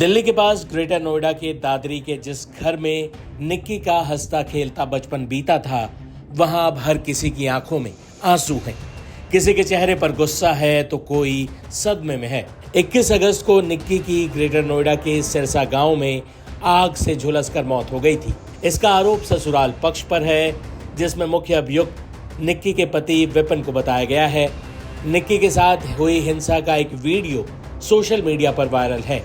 दिल्ली के पास ग्रेटर नोएडा के दादरी के जिस घर में निक्की का हंसता खेलता बचपन बीता था, वहां अब हर किसी की आंखों में आंसू हैं। किसी के चेहरे पर गुस्सा है तो कोई सदमे में है। 21 अगस्त को निक्की की ग्रेटर नोएडा के सिरसा गांव में आग से झुलसकर मौत हो गई थी। इसका आरोप ससुराल पक्ष पर है, जिसमें मुख्य अभियुक्त निक्की के पति विपिन को बताया गया है। निक्की के साथ हुई हिंसा का एक वीडियो सोशल मीडिया पर वायरल है।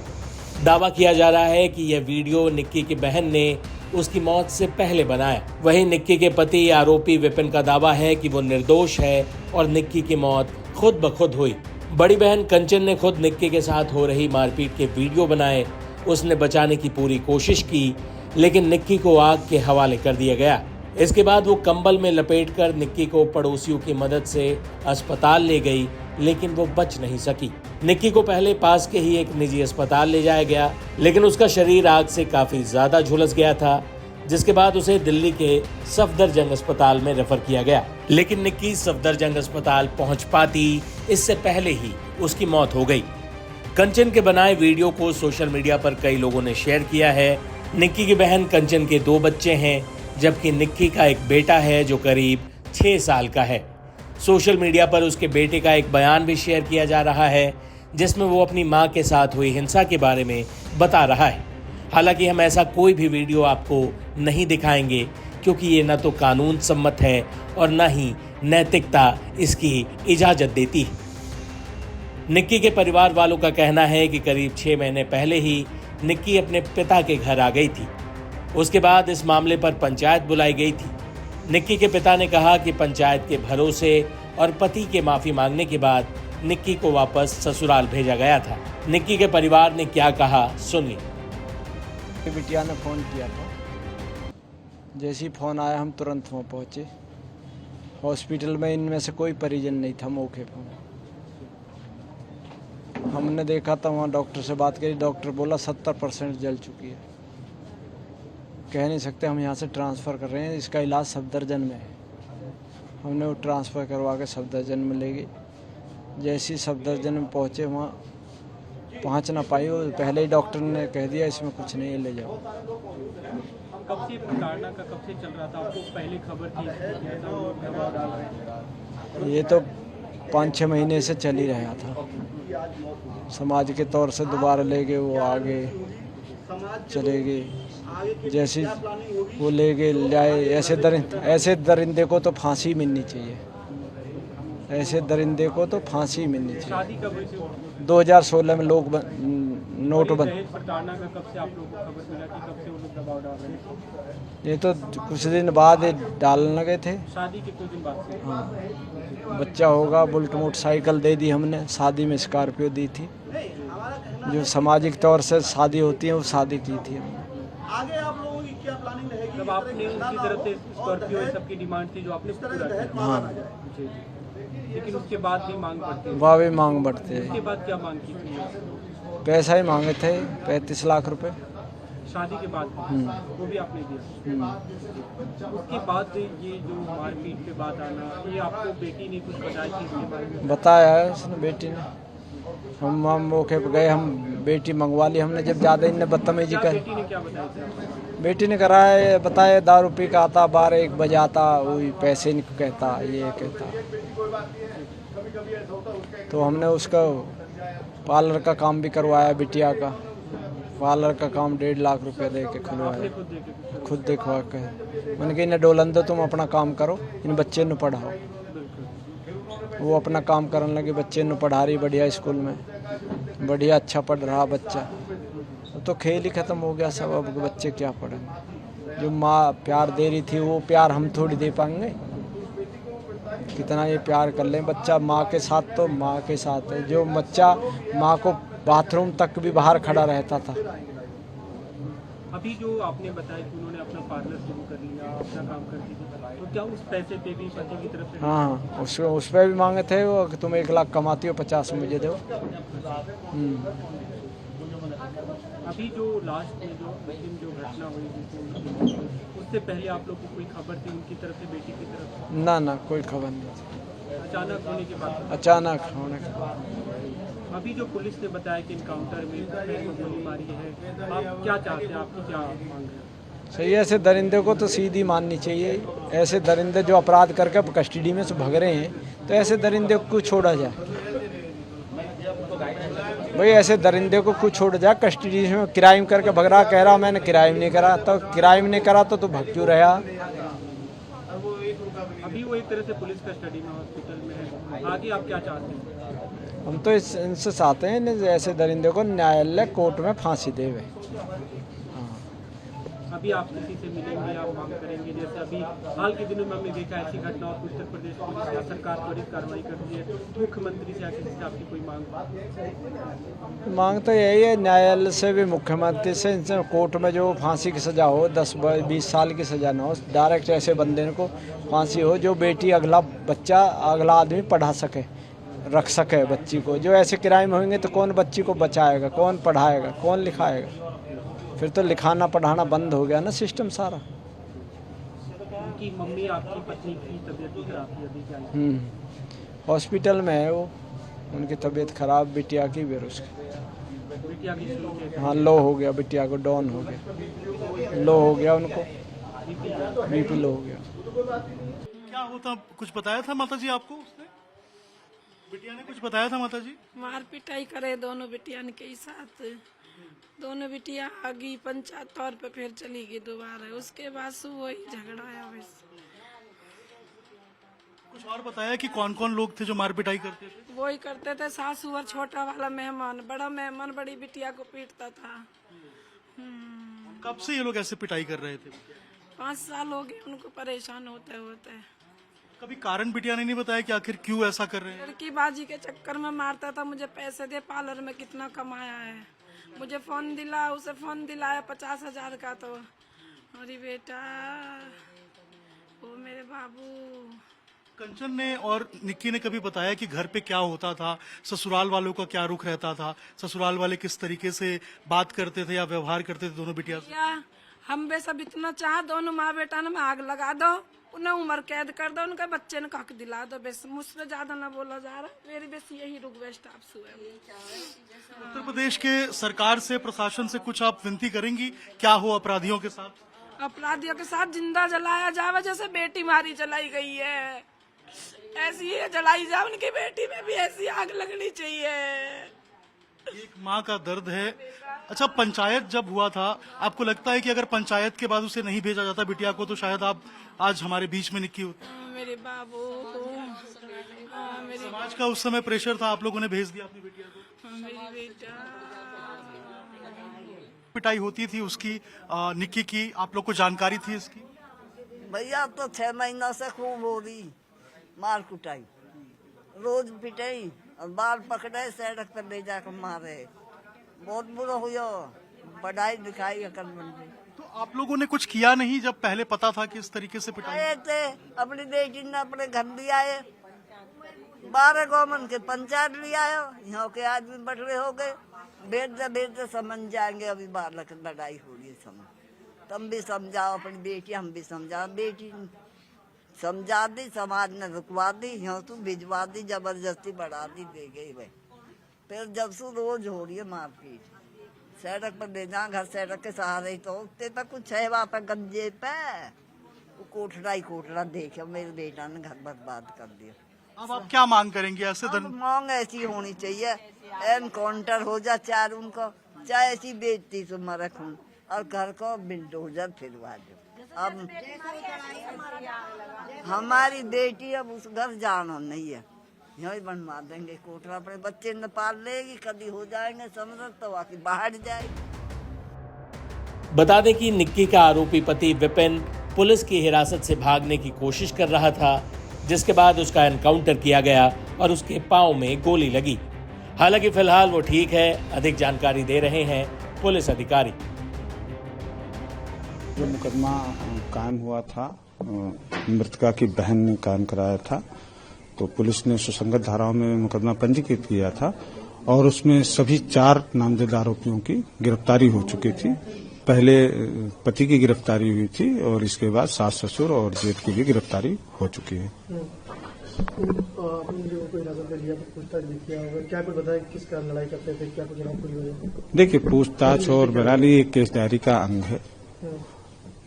दावा किया जा रहा है कि यह वीडियो निक्की की बहन ने उसकी मौत से पहले बनाया। वहीं निक्की के पति आरोपी विपिन का दावा है कि वो निर्दोष है और निक्की की मौत खुद ब खुद हुई। बड़ी बहन कंचन ने खुद निक्की के साथ हो रही मारपीट के वीडियो बनाए। उसने बचाने की पूरी कोशिश की, लेकिन निक्की को आग के हवाले कर दिया गया। इसके बाद वो कंबल में लपेटकर निक्की को पड़ोसियों की मदद से अस्पताल ले गई, लेकिन वो बच नहीं सकी। निक्की को पहले पास के ही एक निजी अस्पताल ले जाया गया, लेकिन उसका शरीर आग से काफी ज्यादा झुलस गया था, जिसके बाद उसे दिल्ली के सफदरजंग अस्पताल में रेफर किया गया। लेकिन निक्की सफदरजंग अस्पताल पहुंच पाती इससे पहले ही उसकी मौत हो गई। कंचन के बनाए वीडियो को सोशल मीडिया पर कई लोगों ने शेयर किया है। निक्की की बहन कंचन के 2 बच्चे हैं, जबकि निक्की का एक बेटा है जो करीब 6 साल का है। सोशल मीडिया पर उसके बेटे का एक बयान भी शेयर किया जा रहा है, जिसमें वो अपनी मां के साथ हुई हिंसा के बारे में बता रहा है। हालांकि हम ऐसा कोई भी वीडियो आपको नहीं दिखाएंगे, क्योंकि ये न तो कानून सम्मत है और न ही नैतिकता इसकी इजाज़त देती है। निक्की के परिवार वालों का कहना है कि करीब 6 महीने पहले ही निक्की अपने पिता के घर आ गई थी। उसके बाद इस मामले पर पंचायत बुलाई गई थी। निक्की के पिता ने कहा कि पंचायत के भरोसे और पति के माफी मांगने के बाद निक्की को वापस ससुराल भेजा गया था। निक्की के परिवार ने क्या कहा, सुनिए। बिटिया ने फ़ोन किया था। जैसे ही फ़ोन आया हम तुरंत वहाँ पहुँचे। हॉस्पिटल में इनमें से कोई परिजन नहीं था मौके पर। हमने देखा था, वहाँ डॉक्टर से बात करी। डॉक्टर बोला 70% जल चुकी है, कह नहीं सकते, हम यहाँ से ट्रांसफ़र कर रहे हैं, इसका इलाज सफदरजंग में है। हमने वो ट्रांसफ़र करवा के सफदरजंग में ले गए। जैसे ही सफदरजंग में पहुँचे, वहाँ पहुँच ना पाई, वो पहले ही डॉक्टर ने कह दिया इसमें कुछ नहीं है, ले जाओ। कब से प्रताड़ना का कब से चल रहा था, आपको पहले खबर थी? ये तो 5-6 महीने से चल ही रहा था। समाज के तौर से दोबारा ले गए, वो आगे चले गए। जैसे वो ले गए लाए, ऐसे दरिंदे को तो फांसी मिलनी चाहिए। ऐसे दरिंदे को तो फांसी मिलनी चाहिए। 2016 में लोग नोटबंदी। ये तो कुछ दिन बाद डालने लगे थे। शादी के कुछ दिन बाद से? हाँ, बच्चा होगा। बुलेट मोटरसाइकिल दे दी हमने, शादी में स्कॉर्पियो दी थी। जो सामाजिक तौर से शादी होती है वो शादी की थी हमने। आगे आप लोगों की क्या प्लानिंग रहेगी? जब आपने उनकी तरफ से स्कॉर्पियो सबकी डिमांड थी जो आपने पूरा किया। हाँ, लेकिन उसके बाद भी मांग बढ़ती है। वह भी मांग बढ़ते हैं। उसके बाद क्या मांग की थी? पैसा ही मांगे थे, 35 लाख रुपए। शादी के बाद वो भी आपने दिया। उसके बाद ये जो मारपीट के बाद आना, ये आपको बेटी ने कुछ बताया थी इसके बारे में? बताया है उसने, बेटी ने। हम मौके पर गए, हम बेटी मंगवा ली हमने। जब ज़्यादा इनने बदतमीजी कर, बेटी ने क्या बताया था? बेटी ने कराया, बताया दारू पी का आता, 12-1 बजे आता, वही पैसे नहीं कहता, ये कहता। तो हमने उसका पार्लर का काम भी करवाया, बिटिया का पार्लर का काम 1.5 लाख रुपए दे के खुलवाया, खुद देखवा के। मैंने कहा इन्हें डोलन दो, तुम अपना काम करो, इन बच्चे ने पढ़ाओ। वो अपना काम करने लगे, बच्चे ने पढ़ा रही बढ़िया स्कूल में, बढ़िया अच्छा पढ़ रहा बच्चा। तो खेल ही ख़त्म हो गया सब। अब बच्चे क्या पढ़ेंगे? जो माँ प्यार दे रही थी वो प्यार हम थोड़ी दे पाएंगे। कितना ये प्यार कर लें, बच्चा माँ के साथ तो माँ के साथ है। जो बच्चा माँ को बाथरूम तक भी बाहर खड़ा रहता था। अभी जो आपने बताया कि उन्होंने अपना पार्लर शुरू कर लिया, अपना काम करती थी, तो क्या उस पैसे पे भी पति की तरफ से? हाँ, उस पर भी मांगे थे वो कि तुम 1 लाख कमाती हो, 50 मुझे दो। अभी जो लास्ट में जो घटना हुई, उससे पहले आप लोग को कोई खबर थी उनकी तरफ से, बेटी की तरफ से? ना, कोई खबर नहीं थी। अचानक होने के बाद? अचानक होने के बाद। अभी जो पुलिस ने बताया कि इनकाउंटर में पैर में गोली मारी है, आप क्या चाहते हैं, आपकी क्या मांग है? सही, ऐसे दरिंदे को तो सीधी माननी चाहिए। ऐसे दरिंदे जो अपराध करके अब कस्टडी में से भाग रहे हैं, तो ऐसे दरिंदे को छोड़ा जाए भाई, ऐसे दरिंदे को कुछ छोड़ जाए। कस्टडी में क्राइम करके भग रहा, कह रहा मैंने क्राइम नहीं करा, तो क्राइम नहीं करा तो भग क्यों रहा? अभी वो एक तरह से पुलिस कस्टडी में हॉस्पिटल में है, आगे आप क्या चाहते हैं? हम तो इनसे चाहते हैं ऐसे दरिंदे को न्यायालय कोर्ट में फांसी देवे। अभी आप किसी से मिलेंगे, आप मांग करेंगे? जैसे अभी हाल के दिनों में हमने देखा ऐसी घटना, और उत्तर प्रदेश पुलिस या सरकार त्वरित कार्रवाई करती है, मुख्यमंत्री से या किसी से आपकी कोई मांग तो यही है, न्यायालय से भी, मुख्यमंत्री से, इनसे कोर्ट में जो फांसी की सज़ा हो, 10-20 साल की सज़ा ना हो, डायरेक्ट ऐसे बंदे को फांसी हो जो बेटी अगला बच्चा अगला आदमी पढ़ा सके, रख सके बच्ची को। जो ऐसे क्राइम होंगे तो कौन बच्ची को बचाएगा, कौन पढ़ाएगा, कौन लिखाएगा? फिर तो लिखाना पढ़ाना बंद हो गया ना सिस्टम सारा। उनकी मम्मी, आपकी पत्नी की तबीयत खराब थी, अभी क्या है? हॉस्पिटल में है वो, उनकी तबीयत खराब, बिटिया की भी, उसकी बिटिया की हाँ लो हो गया, बिटिया को डाउन हो गया, लो हो गया, उनको बीपी लो हो गया। क्या होता, कुछ बताया था माता जी आपको? उसने, बिटिया ने कुछ बताया था माता जी? मार पिटाई करे दोनों बिटिया के साथ, दोनों बिटिया आ गई पंचायत तौर पे, फिर चली गई दोबारा, उसके बाद से वही झगड़ा आया। वैसे कुछ और बताया कि कौन कौन लोग थे जो मार पिटाई करते थे? वही करते थे, सासू और छोटा वाला मेहमान, बड़ा मेहमान बड़ी बिटिया को पीटता था। कब से ये लोग ऐसे पिटाई कर रहे थे? 5 साल हो गए उनको परेशान होते होते। कभी कारण बिटिया ने नहीं बताया कि आखिर क्यों ऐसा कर रहे हैं? लड़की बाजी के चक्कर में मारता था, मुझे पैसे दे, पार्लर में कितना कमाया है, मुझे फोन दिला, उसे फोन दिलाया 50,000 का, तो अरे बेटा वो मेरे बाबू। कंचन ने और निक्की ने कभी बताया कि घर पे क्या होता था, ससुराल वालों का क्या रुख रहता था, ससुराल वाले किस तरीके से बात करते थे या व्यवहार करते थे दोनों बिटिया से? क्या हम बे सब इतना चाह, दोनों माँ बेटा ने आग लगा दो, उन्हें उम्र कैद कर दो, उनके बच्चे ने हक दिला दो, बस मुझसे ज्यादा ना बोला जा रहा, मेरी बस यही रिक्वेस्ट आपसे है। उत्तर प्रदेश के सरकार से, प्रशासन से कुछ आप विनती करेंगी क्या हो अपराधियों के साथ? अपराधियों के साथ जिंदा जलाया जावे, जैसे बेटी मारी जलाई गई है ऐसी ही जलाई जाए, उनकी बेटी में भी ऐसी आग लगनी चाहिए। एक माँ का दर्द है। अच्छा, पंचायत जब हुआ था, आपको लगता है कि अगर पंचायत के बाद उसे नहीं भेजा जाता बिटिया को, तो शायद आप आज हमारे बीच में निक्की होती? मेरे बाबू, समाज का उस समय प्रेशर था, आप लोगों ने भेज दिया अपनी बिटिया को? मेरी बेटा पिटाई होती थी उसकी, निक्की की, आप लोग को जानकारी थी इसकी? भैया तो 6 महीना से खूब हो रही मार कुटाई, रोज पिटाई और बाल पकड़े सड़क पर ले जाकर मारे, बहुत बुरा हुआ, बढ़ाई दिखाई अकल बंदी। तो आप लोगों ने कुछ किया नहीं जब पहले पता था कि इस तरीके से पिटाई? आए थे, अपनी बेटी ने अपने घर लिया है, 12 गौमन के पंचायत लिया है, यहाँ के आदमी बटरे हो गए, बेचते समझ जाएंगे, अभी बालक लड़ाई हो रही है, तुम भी समझाओ अपनी बेटी, हम भी समझाओ, बेटी समझा दी, समाज ने रुकवा दी, यहाँ तू भिजवा दी, जबरदस्ती बढ़ा दी, दे गई भाई। फिर जब से रोज हो रही है मारपीट, सड़क पर ले जा, घर सड़क के सहारे, तो उतने तक कुछ है वहाँ पे गंजे पे, वो कोठरा ही कोठरा देखे, मेरे बेटा ने घर बर्बाद कर दिया। अब आप क्या मांग करेंगे? ऐसे मांग ऐसी होनी चाहिए, एनकाउंटर हो जा, चार उनको, चाहे ऐसी बेचती तो मरे खून, और घर को बिल्डोजर फिरवा दो। अब हमारी बेटी अब उस घर जाना नहीं है, यही बनवा देंगे कोठरा, अपने बच्चे न पाल लेगी, कभी हो जाएंगे समझ तो आके बाहर जाएगी। बता दें कि निक्की का आरोपी पति विपिन पुलिस की हिरासत से भागने की कोशिश कर रहा था, जिसके बाद उसका एनकाउंटर किया गया और उसके पांव में गोली लगी। हालांकि फिलहाल वो ठीक है। अधिक जानकारी दे रहे हैं पुलिस अधिकारी। जो मुकदमा कायम हुआ था, मृतका की बहन ने कायम कराया था, तो पुलिस ने सुसंगत धाराओं में मुकदमा पंजीकृत किया था और उसमें सभी 4 नामजद आरोपियों की गिरफ्तारी हो चुकी थी। पहले पति की गिरफ्तारी हुई थी और इसके बाद सास ससुर और जेठ की भी गिरफ्तारी हो चुकी है। आपने मुझे कोई हिरासत में लिया, पूछताछ भी किया होगा, क्या कुछ बताया किस कारण लड़ाई करते थे, क्या कुछ जनाब कोई वजह? देखिए, पूछताछ और बहरहाली एक केस डायरी का अंग है।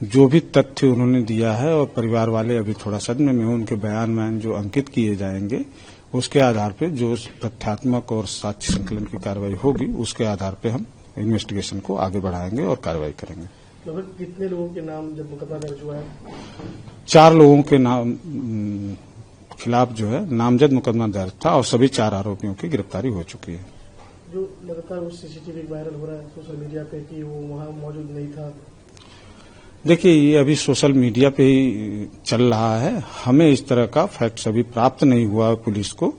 जो भी तथ्य उन्होंने दिया है और परिवार वाले अभी थोड़ा सदमे में हैं, उनके बयान में जो अंकित किए जाएंगे उसके आधार पे जो तथ्यात्मक और साक्ष्य संकलन की कार्रवाई होगी उसके आधार पे हम इन्वेस्टिगेशन को आगे बढ़ाएंगे और कार्रवाई करेंगे। लगभग कितने लोगों के नाम जब मुकदमा दर्ज हुआ है? 4 लोगों के नाम खिलाफ जो है नामजद मुकदमा दर्ज था और सभी 4 आरोपियों की गिरफ्तारी हो चुकी है। जो लगातार वो सीसीटीवी वायरल हो रहा है सोशल मीडिया पे कि वो वहाँ मौजूद नहीं था। देखिए, ये अभी सोशल मीडिया पे ही चल रहा है, हमें इस तरह का फैक्ट अभी प्राप्त नहीं हुआ पुलिस को।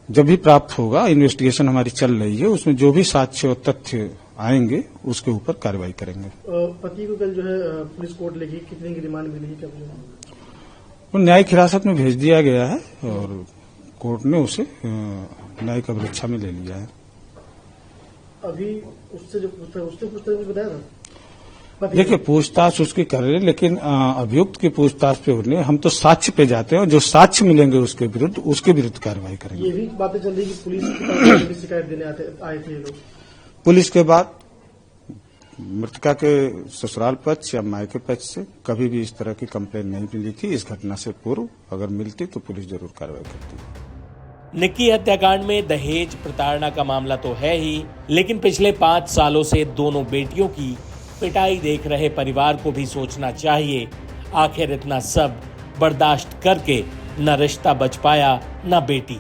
जब भी प्राप्त होगा, इन्वेस्टिगेशन हमारी चल रही है, उसमें जो भी साक्ष्य और तथ्य आएंगे उसके ऊपर कार्रवाई करेंगे। पति को कल जो है पुलिस कोर्ट लेगी, कितने की रिमांड मिली क्या? वो न्यायिक हिरासत में भेज दिया गया है और कोर्ट ने उसे न्यायिक अभिरक्षा में ले लिया है। अभी उससे जो पूछताछ बताया था। देखिए, पूछताछ उसकी कर रहे हैं, लेकिन अभियुक्त की पूछताछ पे होने हम तो साक्ष्य पे जाते हैं और जो साक्ष्य मिलेंगे उसके विरुद्ध कार्रवाई करेंगे। ये भी बातें चल रही कि पुलिस की शिकायत देने आए थे ये लोग। पुलिस के बाद मृतका के ससुराल पक्ष या मायके पक्ष से कभी भी इस तरह की कंप्लेंट नहीं मिली थी। इस घटना से पूर्व अगर मिलती तो पुलिस जरूर कार्रवाई करती। निक्की हत्याकांड में दहेज प्रताड़ना का मामला तो है ही, लेकिन पिछले 5 सालों से दोनों बेटियों की पिटाई देख रहे परिवार को भी सोचना चाहिए, आखिर इतना सब बर्दाश्त करके न रिश्ता बच पाया न बेटी।